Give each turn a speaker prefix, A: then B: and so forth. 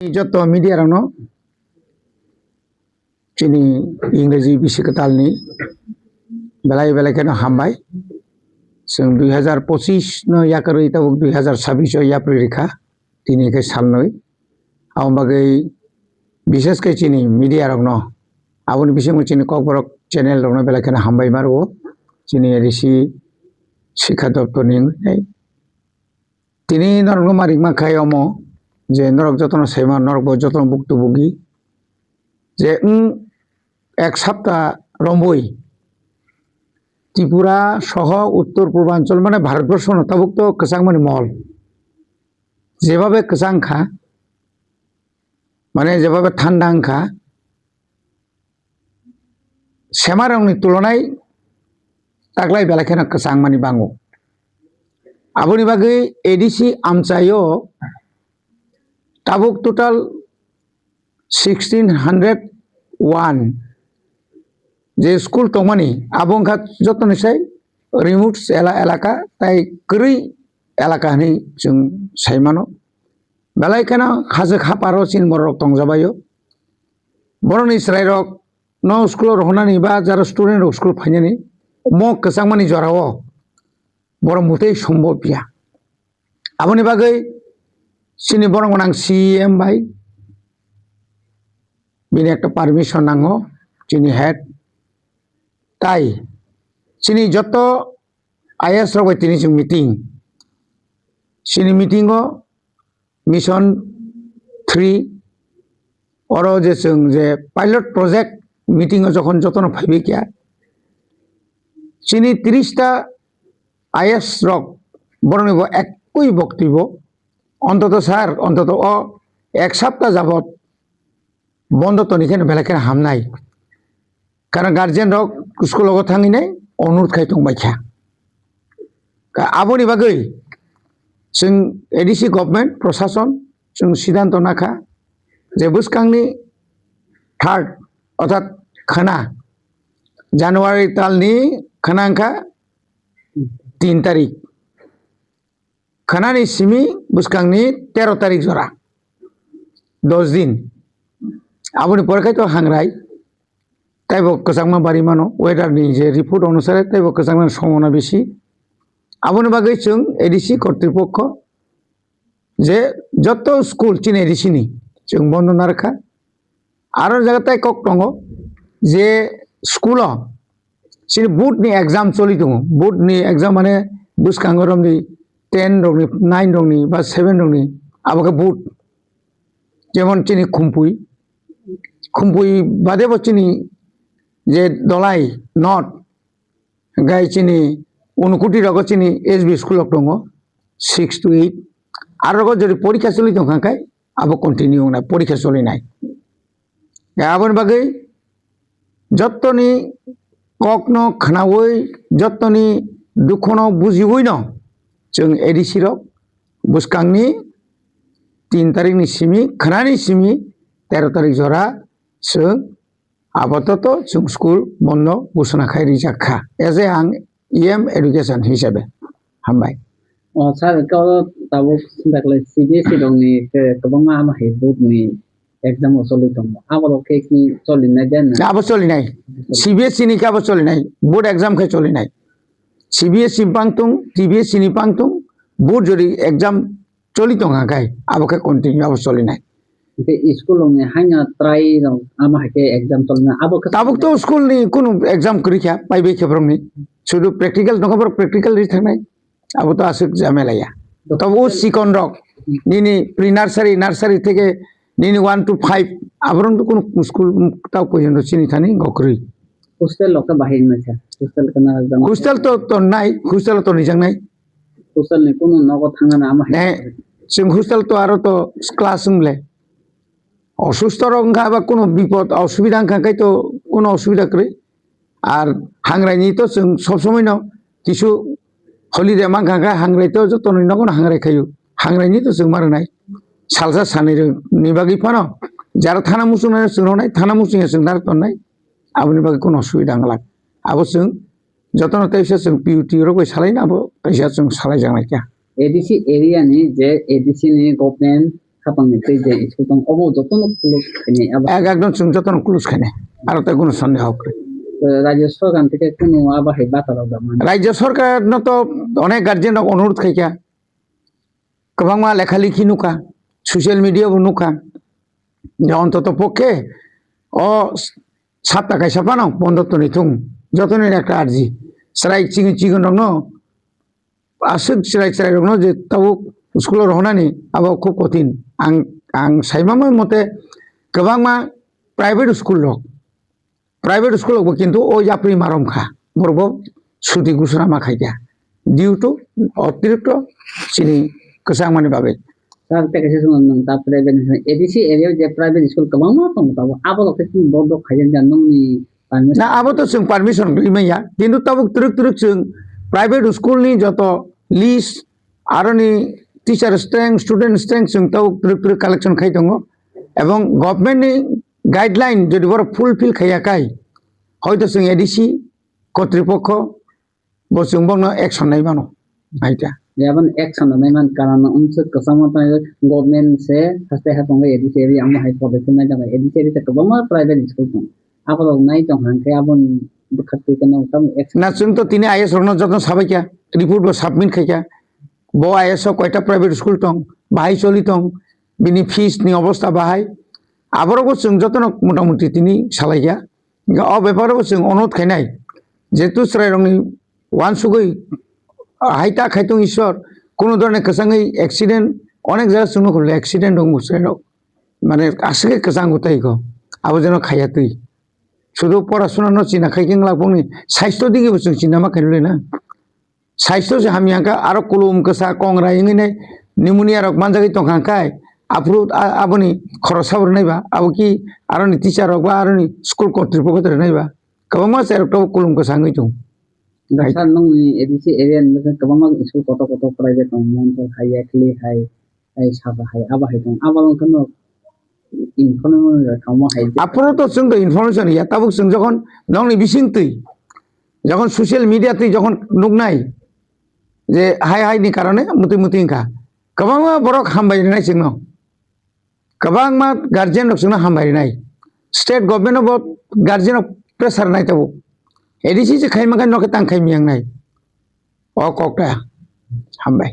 A: যত মিডিয়ারানো চিনি ইংরেজি বিশ্বকাতাलनि बेलाय बेलायखौनो हामबाय जों 2025 नो याकरै ताव 2026 याप्रि रेखा दिनै के सालनै आउन बागै विशेष के चिनी मीडिया रनो आउन विषय में चिनी ककबरक चैनल रनो बेलायखौनो हामबाय मारो चिनी ऋषि शिक्षा दप्तर नि तिनी नरक मारिक माखायमो जे नरक जतन सेमा नरक जतन भुक्तभोगी जे एक सप्ताह रम्बई त्रिपुरा सह उत्तर पूर्वांचल माने भारतवर्ष नताभुक्त कसांगमानि महल जेभाबे कसांखा माने जेभाबे थान्दांखा सेमारावनि तुलनाय ताग्लाय बेलाखेना कसांमानि बांगो आबुनि बागै एडिसि आमचायो ताबुक टोटाल 1601 जे स्कूल तमानी आबंखा जतनसै रिमोट एलाका ताई करै एलाका नि जों साइमानो बेलायखाना हाजो खापारो सिन बरक तंजाबायो बरनि स्रायरक न स्कूल रहनानि बा जारा स्टुडेंट स्कूल फाइनानि मक कसांमानि जराओ बर मुतै सम्भव पिया आबुनि बागै सिनि बरंगनां सीएम भाई बिनि एक परमिशन नांगो चिनि हेड ताई चिनी जत आईएस रबाय तिनी जों मीटिंग चिनी मीटिंगो मिशन 3 और जे जों जे पायलट प्रोजेक्ट मीटिंग जखन जतन फाइबे क्या चिनी 30 टा आईएस रक बरनिबो एकई बक्तव्य अंतत सार अंतत एक सप्ताह जाबत बंद तो निखेन बेलाखेन हामनाय कारण गार्जियन रक स्कूल थांगिनाय अनुरोध खायथंबायखा आबुनि बागै जों एडिसि गभर्नमेंट प्रशासन जों सिद्धांत नाखा जे बुसकांनि 3 अर्थात खाना जानुवारि तालनि खानांखा 3 तारिख खानानि सिमी बुसकांनि 13 तारिख जरा 10 दिन आबुनि परेखाय तो हांराय ताइबो कसांमा बारि मानो वेदार नि जे रिपोर्ट अनुसारे ताइबो कसांमा समना बेसि आबुनि बागै जों एडिसि कर्तृपक्ष जे जत स्कूल चिन एडिसि नि जों बन्द नारखा आरो जायगाय कक दंगो जे स्कूल चिन बोर्ड नि एग्जाम चलि दङ बोर्ड नि एग्जाम माने बुसकांगरमनि 10 रंनि 9 रंनि बा 7 रंनि आबोके बोर्ड जेमन चिनि खुमपुई बादे बचिनी जे दलाई नट गाय चिनी उनकुटी रगो चिनी एसबी स्कूल दङ 6 to 8 आरो जदि परीक्षा चलि दंखाय आबो कन्टिन्यू ना परीक्षा चलिनाय आबोन बागै जत्तनि ककनो खनावै जत्तनि दुखनो बुजिवै न जों एडिसि रक बुसकांनि 3 तारिखनि सिमी खनानि सिमी 13 तारिख जरा जों आपातत जों स्कूल बन्द घोषणा खायरि जाखा एजे आं इएम एडुकेशन हिसाबै हामबाय
B: सार का ताबो सिन्दाखलाय सीबीएसई दंनि गोबां मा हे बोर्डनि एग्जाम चलि दं आबाद केकनि चलिनाय देन
A: आबो चलिनाय सीबीएसई नि काबो चलिनाय बोर्ड एग्जाम खाय चलिनाय सीबीएसई पांतुं टीबीएसई नि पांतुं बोर्ड जरि एग्जाम चलि दं आगाय आबो खाय कन्टिन्यू आबो चलिनाय
B: ते स्कूल में हाइना ट्राई दं आमा हाके एग्जाम चलना आबो
A: ताबुक तो स्कूल नि कुनु एग्जाम करिखा पाइबे खेब्रंनि सुदु प्रैक्टिकल नखबर प्रैक्टिकल रि थांनाय आबो तो आसुक जामेलाया तबो सिकन रक निनि प्रि नार्सारी नार्सारी থেকে निनि 1 to 5 आबरन तो कुनु स्कूल ताव पर्यन्त चिनि थानि गखरै
B: हॉस्टल लोक बाहिर में छ हॉस्टल कना एग्जाम
A: हॉस्टल तो नाय हॉस्टल तो निजंनाय
B: हॉस्टल नि कुनु नगो थांगाना आमा
A: ने जों हॉस्टल तो आरो तो क्लास होमले असुस्थ रंगा बा कोनो विपद असुविधा खाय तो कोनो असुविधा करे आर हांग्रायनि तो जों सब समय न किछु हलिडे मा गागा हांग्राय तो जतन नगो हांग्राय खायो हांग्रायनि तो जों मारनाय सालजा सानै नि बागै फानो जारा थाना मुसुना जोंनाय थाना मुसुना जों दार तननाय आबुनि बागै कोनो असुविधा गला आबो जों जतन तैसे जों पिउटि रगै सालायना आबो कैसा जों सालाय जानाय क्या
B: एडीसी एरिया नि जे एडीसी नि गवर्नमेंट সাপাংনি তৈ যে স্কুল দং অবো যতন ক্লোজ খাইনি আবার
A: একদম जों যতন ক্লোজ খানে আর তো কোনো সন্দেহ করে
B: রাজ্য সরকার থেকে কোনো আবাহে বাতারাव दा
A: রাজ্য সরকার তো অনেক গার্জেন অনুরোধ খাইকা गोबां लेखालेखि नुखा ससियेल मिडियाबो नुखा যে অন্তত পক্ষে ও 7 টাকায় ছাপানো বন্ধ তো নিতুম যতনের একটা আরজি স্ট্রাইক চিগন দङ আসুক স্ট্রাইক দङ যে তাও স্কুलाव रहनानै আবো খুব কঠিন आं साइमामा मते गोबां प्राइवेट स्कुलावबो किन्तु ओ जाप्रि मारमखा बरबो सुति गुसरा माखाइया डिउ टु अतिरिक्त सिनि गोसांमानि बाबै
B: স্যার থেকে শুনুন তারপরে এডিসি এরিয়া যে প্রাইভেট স্কুল গোबां मा दं তাও আবো কি বন্ধ খাইजेन জাননি
A: ना अब तो जों पारमिशन गैया किन्तु तब तुरुक जों प्राइवेट स्कुलनि जत लिस्ट आरो नि टीचार स्ट्रेंथ स्टूडेंट स्ट्रेंथ जों तब तुरुक कालेक्शन खाइ दङ एवं गभर्नमेन्टनि गाइडलाइन যদি বড় ফুলফিल खायाखाय হয়তো जों एडिसि কর্তৃপক্ষ বসুং বङ एक्शन नायबानो आइटा
B: याबन एक्शन नायमान कारण उनसे कसमता गवर्नमेंट से हस्ते हापंगे एडिसि एरिया आम हाइ पॉलिसी ना जाबाय एडिसि एरिया गोबां प्राइवेट स्कुल दं आबो नाय दं हांखे आबन बखति कनो तम एक्शन
A: ना जों तो तिनि आईएस रनो जतन साबायका रिपोर्ट बो सबमिट खायका बो आईएस कयटा प्राइवेट स्कुल दं बाहाय चलि दं बिनि फीस नि अवस्था बाहाय आबरबो जों जतन मोटामुटी तिनि सालायया अ बेपारबो जों अनुरोध खायनाय जेतु स्रायरंनि वानसुगै हाइटा खायतुं ईश्वर কোনো ধরনের কসাঙ্গই অ্যাক্সিডেন্ট অনেক জায়গা শুনো করলে অ্যাক্সিডেন্ট হং বুঝলো মানে আসলে কসাং গোটাই গো আবো যেন খাইয়া তুই শুধু পড়াশোনা ন চিনা খাইকিং লাগবনি স্বাস্থ্য দিকে বসুন চিনা মা খাইলে না স্বাস্থ্য যে আমি আঁকা আরো কুলুম কসা কংরা ইংনে নিউমোনিয়া রক মানজাগি তো খাঁকায় আপ্রু আবনি খরচ সাবর নাইবা আবো কি আরো নি টিচার রক বা আরো নি স্কুল কর্তৃপক্ষ ধরে নাইবা কবা মাস এরকটা কুলুম কসাঙ্গই তো
B: dasar nung edisi area nung gobaं स्कुल कत प्राइवेट दं मन्थर हाइ एकलि हाइ साबा हाइ आबा हाइ दं आबा दं कनो इनफरमेशन खामो हाइ
A: आपरो तो जों इनफरमेशन या ताबुक जों যখন नंनि बिसिं তুই যখন সোশ্যাল মিডিয়া তুই যখন নুকনাই যে হাই नि কারণে মুতি ইনকা गोबां বড় হামবাইনাই जोंनो गोबां गार्जियन जोंनो हामबायनाय state government of guardian pressure नाय ताबो एडिसि जे खाइमाखा नखे तां खाइमियां नाय अ कक्टा हामबाय